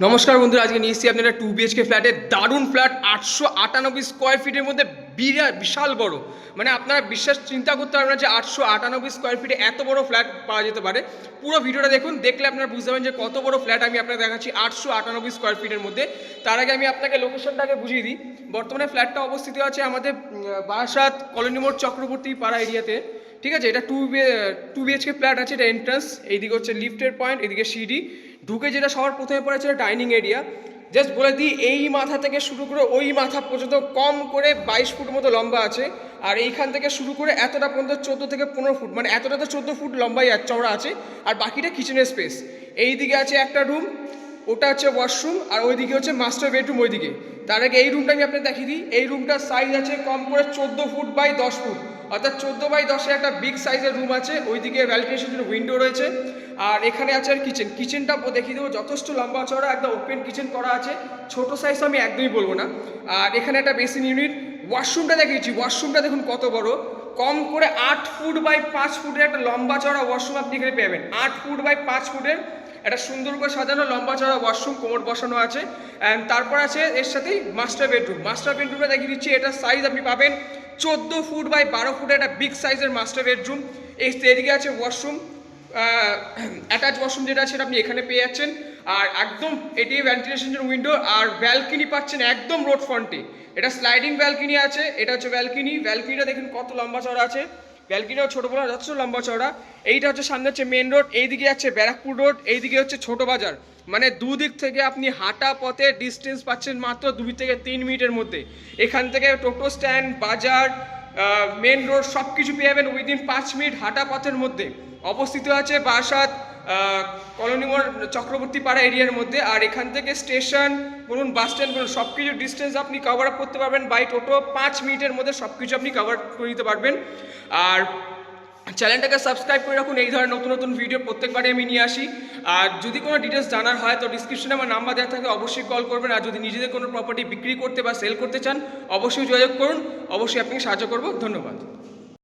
নমস্কার বন্ধুরা, আজকে নিয়ে এসেছি আপনারা 2 BHK ফ্ল্যাটে দারুণ ফ্ল্যাট 898 স্কোয়ার ফিটের মধ্যে বিশাল বড়। মানে আপনারা চিন্তা করতে পারবেন না যে 898 স্কোয়ার ফিটে এত বড় ফ্ল্যাট পাওয়া যেতে পারে। পুরো ভিডিওটা দেখুন, দেখলে আপনারা বুঝতে পারবেন যে কত বড় ফ্ল্যাট আমি আপনাকে দেখাচ্ছি 898 স্কোয়ার ফিটের মধ্যে। তার আগে আমি আপনাকে লোকেশনটাকে বুঝিয়ে দিই। বর্তমানে ফ্ল্যাটটা অবস্থিত আছে আমাদের বারাসাত কলোনি মোড় চক্রবর্তী পাড়া এরিয়াতে। ঠিক আছে, এটা 2 BHK ফ্ল্যাট আছে। এটা এন্ট্রান্স, এইদিকে হচ্ছে লিফটের পয়েন্ট, এদিকে সিঁড়ি। ঢুকে যেটা সবার প্রথমে পড়েছে ডাইনিং এরিয়া। জাস্ট বলে দিই, এই মাথা থেকে শুরু করে ওই মাথা পর্যন্ত কম করে 22 ফুট মতো লম্বা আছে। আর এইখান থেকে শুরু করে এতটা পর্যন্ত 14 থেকে 15 ফুট, মানে এতটা তো 14 ফুট লম্বাই চওড়া আছে। আর বাকিটা কিচেনের স্পেস। এই দিকে আছে একটা রুম, ওটা হচ্ছে ওয়াশরুম, আর ওইদিকে হচ্ছে মাস্টার বেডরুম ওইদিকে। তার আগে এই রুমটা আমি আপনাকে দেখিয়ে দিই। এই রুমটার সাইজ আছে কম করে 14 ফুট বাই 10 ফুট, অর্থাৎ 14 বাই 10-এর একটা বিগ সাইজের রুম আছে। ওইদিকে ভ্যালিডেশনের জন্য উইন্ডো রয়েছে। আর এখানে আছে আর কিচেনটা দেখিয়ে দেবো, যথেষ্ট লম্বা চড়া একটা ওপেন কিচেন করা আছে। ছোট সাইজ আমি একদমই বলবো না। আর এখানে একটা বেসিন ইউনিট। ওয়াশরুমটা দেখিয়েছি, ওয়াশরুমটা দেখুন কত বড়। কম করে 8 ফুট বাই 5 ফুটের একটা লম্বা চড়া ওয়াশরুম আপনি এখানে পাবেন। 8 ফুট বাই 5 ফুটের একটা সুন্দর করে সাজানো লম্বা চড়া ওয়াশরুম, কোমর বসানো আছে। অ্যান্ড তারপর আছে এর সাথেই মাস্টার বেডরুম। মাস্টার বেডরুমটা দেখিয়ে দিচ্ছি, এটার সাইজ আপনি পাবেন 14 ফুট বাই 12 ফুটের একটা বিগ সাইজের মাস্টার বেডরুম। এদিকে আছে ওয়াশরুম, অ্যাটাচ ওয়াশরুম যেটা আছে সেটা আপনি এখানে পেয়ে যাচ্ছেন। আর একদম এটি ভেন্টিলেশনের উইন্ডো, আর ব্যালকনি পাচ্ছেন একদম রোড ফ্রন্টে। এটা স্লাইডিং ব্যালকনি আছে। এটা হচ্ছে ব্যালকনিটা দেখুন কত লম্বা চড়া আছে। ব্যালকনিটাও ছোটো বড় যথেষ্ট লম্বা চড়া। এইটা হচ্ছে সামনে হচ্ছে মেন রোড, এইদিকে যাচ্ছে ব্যারাকপুর রোড, এইদিকে হচ্ছে ছোটো বাজার। মানে দুদিক থেকে আপনি হাঁটা পথে ডিস্টেন্স পাচ্ছেন মাত্র 2 থেকে 3 মিনিটের মধ্যে। এখান থেকে টোটো স্ট্যান্ড, বাজার, মেন রোড সব কিছু পেয়ে যাবেন উইদিন 5 মিনিট হাঁটা পথের মধ্যে। অবস্থিত আছে বারাসাত কলোনি মোড় চক্রবর্তী পাড়া এরিয়ার মধ্যে। আর এখান থেকে স্টেশন বলুন, বাস স্ট্যান্ড বলুন, সব কিছু ডিস্টেন্স আপনি কভার আপ করতে পারবেন বাই টোটো। 5 মিনিটের মধ্যে সব কিছু আপনি কভার করে দিতে পারবেন। আর চ্যানেলটাকে সাবস্ক্রাইব করে রাখুন, এই ধরনের নতুন নতুন ভিডিও প্রত্যেকবারই আমি নিয়ে আসি। আর যদি কোনো ডিটেলস জানার হয় তো ডিসক্রিপশনে আমার নাম্বার দেওয়া থাকে, অবশ্যই কল করবেন। আর যদি নিজেদের কোনো প্রপার্টি বিক্রি করতে বা সেল করতে চান অবশ্যই যোগাযোগ করুন, অবশ্যই আপনাকে সাহায্য করব। ধন্যবাদ।